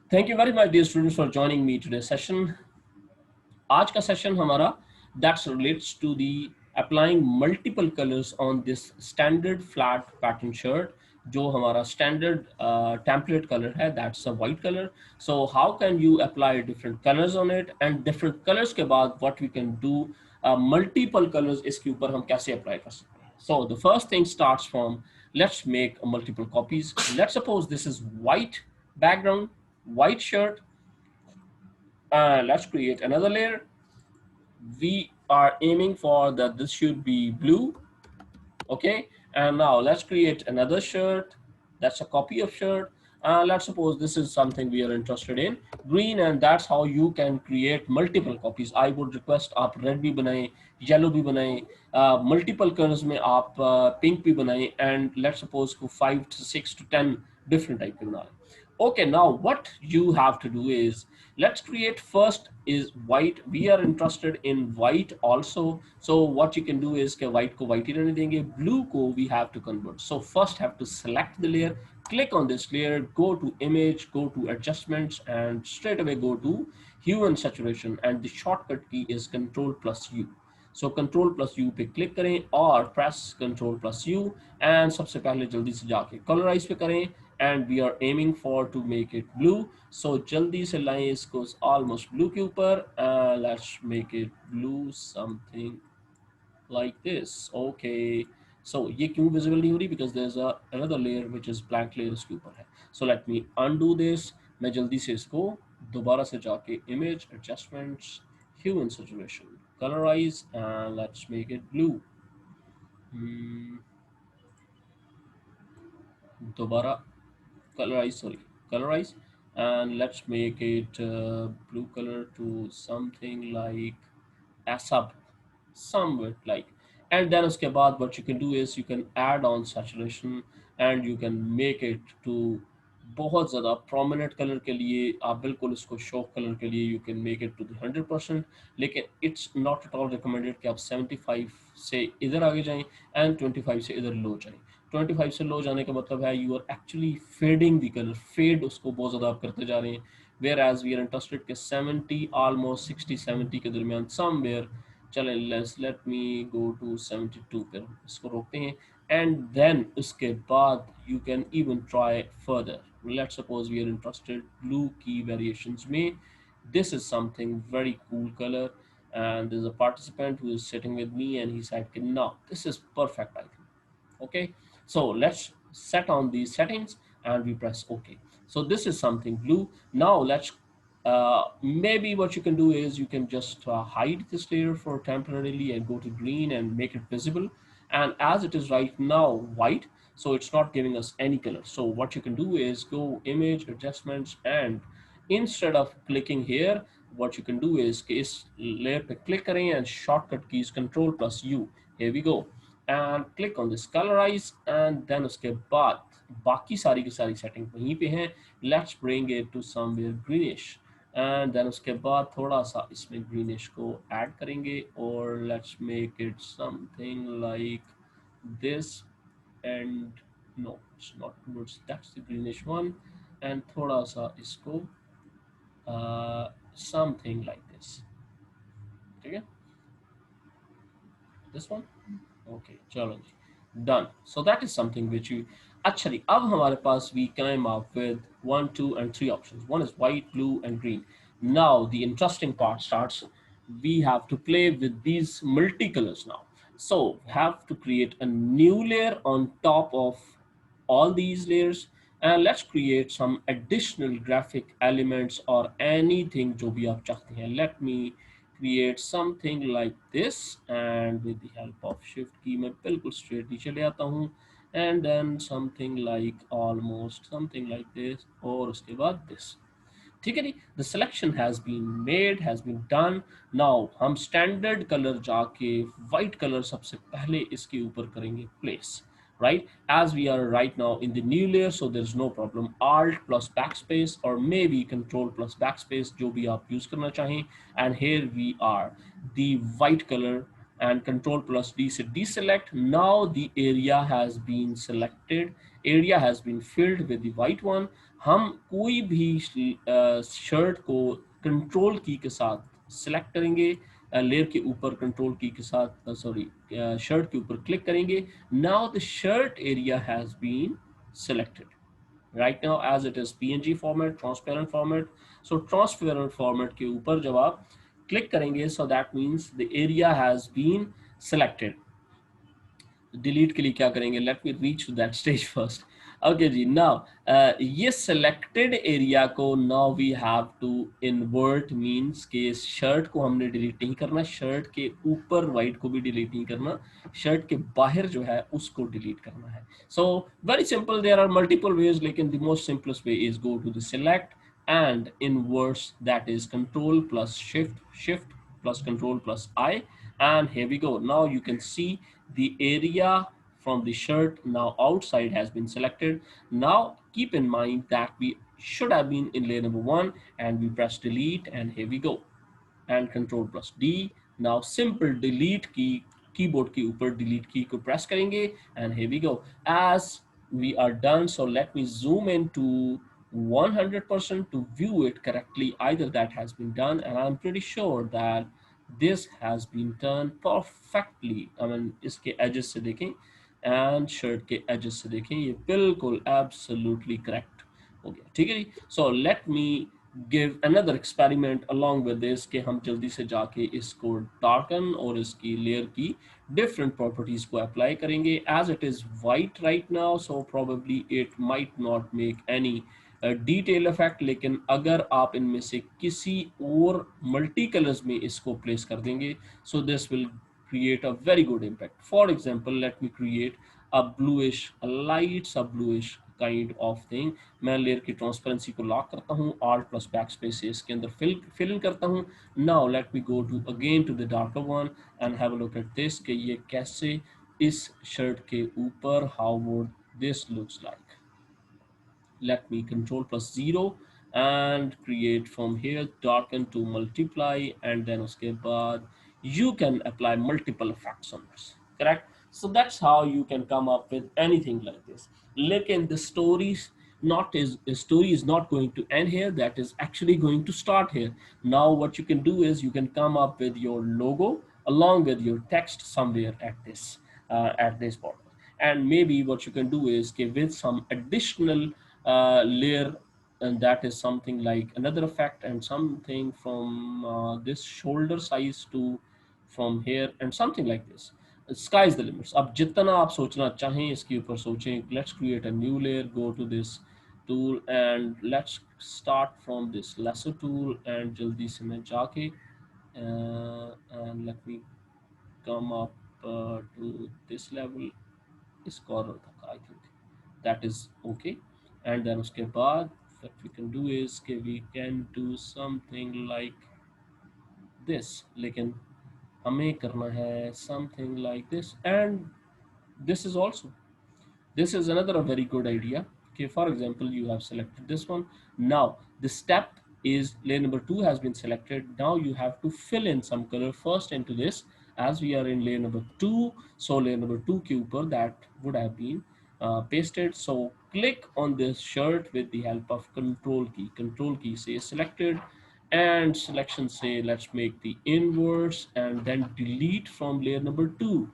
Thank you very much, dear students, for joining me today's session. आज का session हमारा that relates to the applying multiple colors on this standard flat pattern shirt. जो हमारा standard template color है, that's a white color. So how can you apply different colors on it, and different colors के बाद what we can do, multiple colors इसके ऊपर हम कैसे apply कर सकते हैं. So the first thing starts from, let's make multiple copies. Let's suppose this is white background, white shirt. Let's create another layer. We are aiming for that this should be blue. Okay, and now let's create another shirt. That's a copy of shirt. Let's suppose this is something we are interested in, green, and that's how you can create multiple copies. I would request आप red भी बनाएं, yellow भी बनाएं, multiple colors में आप pink भी बनाएं, and let's suppose को 5 to 6 to 10 different type के बना लें. Okay, now what you have to do is, let's create first is white. We are interested in white also. So what you can do is कि white को white ही रहने देंगे, blue को we have to convert. So first have to select the layer, click on this layer, go to image, go to adjustments, and straight away go to hue and saturation, and the shortcut key is Control plus U. So Control plus U पे click करें और press Control plus U, and सबसे पहले जल्दी से जाके colorize पे करें, and we are aiming for to make it blue. So जल्दी से लाएं इसको almost blue के ऊपर, let's make it blue something like this. Okay, so ये क्यों visible नहीं हो रही? Because there's another layer which is blank layer इसके ऊपर है. So let me undo this. मैं जल्दी से इसको दोबारा से जाके image adjustments, hue and saturation, colorize, and let's make it blue. दोबारा colorize, and let's make it blue color to something like ऐसा somewhat like. And then उसके बाद what you can do is you can add on saturation, and you can make it to बहुत ज़्यादा prominent color के लिए आप बिल्कुल इसको show color के लिए you can make it to the 100%. लेकिन it's not at all recommended कि आप 75 से इधर आगे जाएं and 25 से इधर लो जाएं. 25 से लो जाने का मतलब है you are actually fading the color. Fade उसको बहुत ज़्यादा आप करते जा रहे हैं, whereas we are interested कि 70 almost 60-70 के दरमियान somewhere. चलें, let me go to 72 पर इसको रोकते हैं, and then उसके बाद you can even try further. Let's suppose we are interested blue key variations में. This is something very cool color, and there's a participant who is sitting with me and he said no, this is perfect, I think. Okay, so let's set on these settings and we press OK. So this is something blue. Now let's maybe what you can do is you can just hide this layer for temporarily and go to green and make it visible. And as it is right now white, so it's not giving us any color. So what you can do is go image adjustments, and instead of clicking here, what you can do is कि इस layer पे click करें and shortcut keys Control plus U. Here we go, and click on this colorize, and then उसके बाद बाकी सारी की सारी सेटिंग वहीं पे हैं. Let's bring it to somewhere greenish, and then उसके बाद थोड़ा सा इसमें greenish को add करेंगे, और let's make it something like this. And no, it's not towards, that's the greenish one, and थोड़ा सा इसको something like this. ठीक है, this one. Okay, चलो जी, done. So that is something which you. अच्छा जी, अब हमारे पास we came up with 1, 2, and 3 options. One is white, blue, and green. Now the interesting part starts. We have to play with these multicolors now. So we have to create a new layer on top of all these layers, and let's create some additional graphic elements or anything जो भी आप चाहते हैं. Let me create something like this, and with the help of shift key मैं बिल्कुल straight नीचे ले आता हूँ, and then something like almost something like this, और उसके बाद this. ठीक है जी, the selection has been made, has been done. Now हम standard color जाके white color सबसे पहले इसके ऊपर करेंगे place, right? As we are right now in the new layer, so there's no problem. Alt plus backspace, or maybe Control plus backspace, जो भी आप use करना चाहें. And here we are, the white color, and Control plus D से deselect. Now the area has been selected, area has been filled with the white one. हम कोई भी shirt को कंट्रोल की के साथ सिलेक्ट करेंगे, लेयर के ऊपर कंट्रोल की के साथ, सॉरी, शर्ट के ऊपर क्लिक करेंगे. Now the shirt area has been selected right now as it is png format, transparent format. So transparent format के ऊपर जब आप क्लिक करेंगे, so that means the area has been selected. Delete के लिए क्या करेंगे, let me reach to that stage first. Okay जी, नाउ ये सेलेक्टेड एरिया को now we have to invert, means के शर्ट को हमने डिलीट नहीं करना, शर्ट के ऊपर वाइट को भी डिलीट नहीं करना, शर्ट के बाहर जो है उसको डिलीट करना है. So very simple, there are multiple ways, लेकिन the most simplest way is go to the select and inverse, that is control plus shift plus control plus I, and here we go. Now you can see the area from the shirt now outside has been selected. Now keep in mind that we should have been in layer number 1, and we press delete, and here we go, and control plus D. Now simple delete की keyboard के ऊपर delete की को press करेंगे, and here we go. As we are done, so let me zoom into 100% to view it correctly. Either that has been done, and I'm pretty sure that this has been done perfectly. I mean इसके edges से देखें and shirt के edges से देखें, ये बिल्कुल absolutely correct हो गया. ठीक है जी. So let me give another experiment along with this कि हम जल्दी से जाके इसको darken और इसकी layer की different properties को apply करेंगे. As it is white right now, so probably it might not make any detail effect, लेकिन अगर आप इनमें से किसी और multi colors में इसको place कर देंगे, so this will create a very good impact. For example, let me create a bluish, a light a bluish kind of thing. मैं लेयर की ट्रांसपेरेंसी को लॉक करता हूँ, alt plus backspace से इसके अंदर fill in करता हूँ. Now let me go to again to the darker one and have a look at this कि ये कैसे इस शर्ट के ऊपर how would this looks like. Let me control plus 0 and create from here darken to multiply, and then uske baad you can apply multiple effects on this, correct? So that's how you can come up with anything like this. Lekin the story is not going to end here, that is actually going to start here. Now what you can do is you can come up with your logo along with your text somewhere at this part. And maybe what you can do is give it some additional layer, and that is something like another effect, and something from this shoulder size to from here, and something like this. Sky is the limits. अब जितना आप सोचना चाहें इसके ऊपर सोचें. Let's create a new layer, go to this tool, and let's start from this lesser tool, and जल्दी से मैं जाके and let me come up to this level, इस corner तक. I think that is okay. And then उसके बाद what we can do is कि we can do something like this, लेकिन हमें करना है something like this, and this is also, this is another very good idea. Okay, for example, you have selected this one. Now the step is layer number 2 has been selected. Now you have to fill in some color first into this, as we are in layer number 2. So layer number 2 के ऊपर that would have been pasted. So click on this shirt with the help of control key. Control key say selected, and selection say let's make the inverse, and then delete from layer number 2,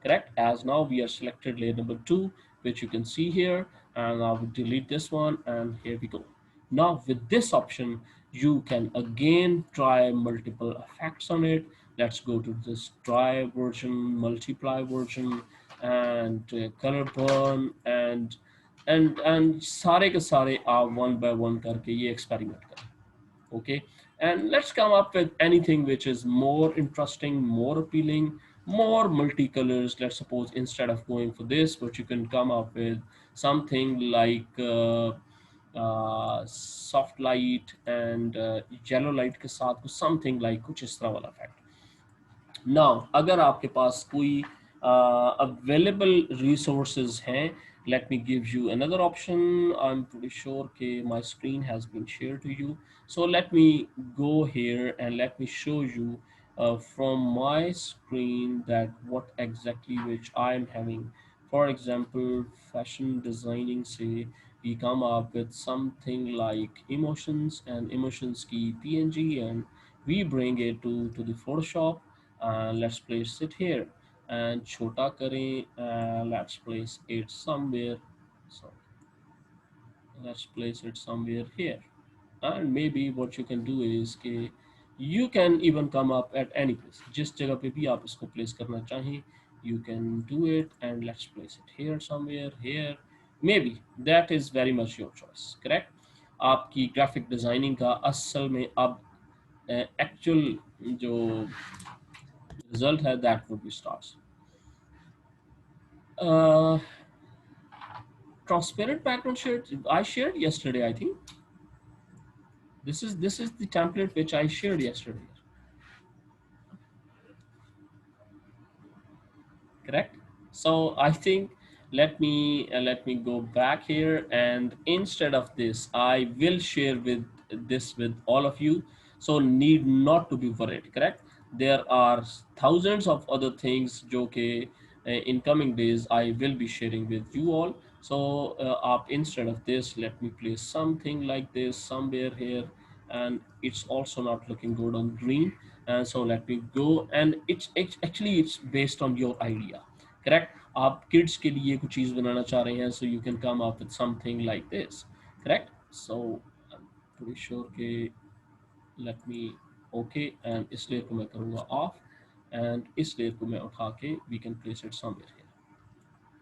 correct? As now we are selected layer number 2, which you can see here, and I will delete this one, and here we go. Now with this option you can again try multiple effects on it. Let's go to this dry version, multiply version, and color burn, and सारे के सारे आप one by one करके ये experiment करें. Okay, and let's come up with anything which is more interesting, more appealing, more multicolors. Let's suppose instead of going for this, but you can come up with something like soft light and yellow light के साथ कुछ something like कुछ इस तरह वाला effect. Now अगर आपके पास कोई available resources हैं, let me give you another option. I'm pretty sure my screen has been shared to you, so let me go here and let me show you from my screen that what exactly which I'm having. For example, fashion designing say we come up with something like emotions and emotions key png, and we bring it to the photoshop, and let's place it here and chota kare, let's place it somewhere, so let's place it somewhere here. And maybe what you can do is कि you can even come up at any place, जिस जगह पे भी आप इसको place करना चाहें, you can do it, and let's place it here somewhere here, maybe that is very much your choice. correct? आपकी graphic designing का असल में अब actual जो result है that would be stars. uh, Transparent background shared, I shared yesterday, I think. This is the template which I shared yesterday. Correct? So I think let me go back here, and instead of this I will share with this with all of you, so need not to be worried. Correct? There are thousands of other things जो कि in coming days I will be sharing with you all. So up instead of this, let me place something like this somewhere here, and it's also not looking good on green. And so let me go, and it's actually it's based on your idea. Correct? आप kids के लिए कुछ चीज़ बनाना चाह रहे हैं, so you can come up with something like this. Correct? So I'm pretty sure कि let me okay, and इस layer को मैं करूँगा off, and इस layer को मैं उठा के we can place it somewhere here.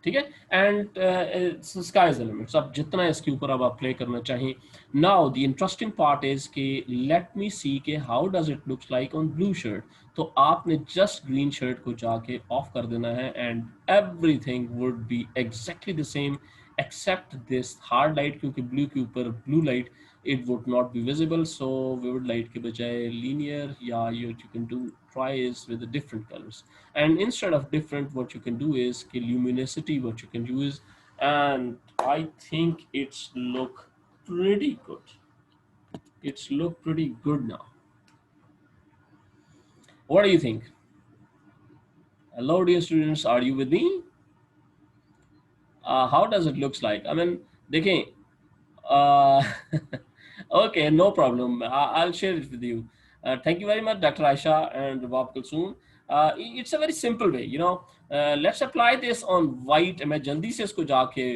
ठीक है? And sky is the limits, अब जितना इसके ऊपर अब आप प्ले करना चाहें. Now the interesting part is कि लेट मी सी के how does it looks like on blue shirt. तो आपने जस्ट ग्रीन शर्ट को जाके ऑफ कर देना है, and everything would be exactly the same except this hard light, क्योंकि ब्लू के ऊपर blue light it would not be visible. So vivid light के बजाय linear, या you can do try is with the different colors. And instead of different, what you can do is कि luminosity what you can use, and I think it's look pretty good. It's look pretty good now. What do you think? Hello dear students, are you with me? How does it looks like? I mean, देखें. Uh, okay, no problem. I'll share it with you. Thank you very much, Dr. Aisha and Rabab Kulsoon. It's a very simple way, you know. Let's apply this on white. मैं जल्दी से इसको जाके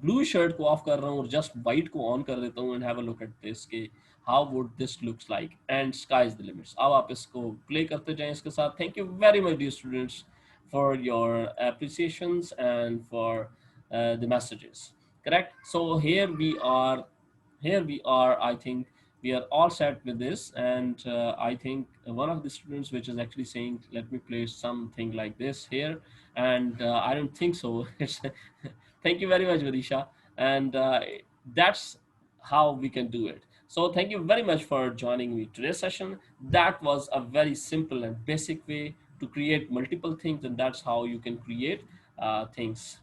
blue shirt को off कर रहा हूँ और just white को on कर देता हूँ, and have a look at this कि how would this looks like, and sky is the limits. अब आप इसको play करते जाएं इसके साथ. Thank you very much, dear students, for your appreciations and for the messages. Correct? So here we are, I think we are all set with this, and I think one of the students which is actually saying let me place something like this here, and I don't think so. It's thank you very much, Vidisha, and that's how we can do it. So thank you very much for joining me today's session. That was a very simple and basic way to create multiple things, and that's how you can create things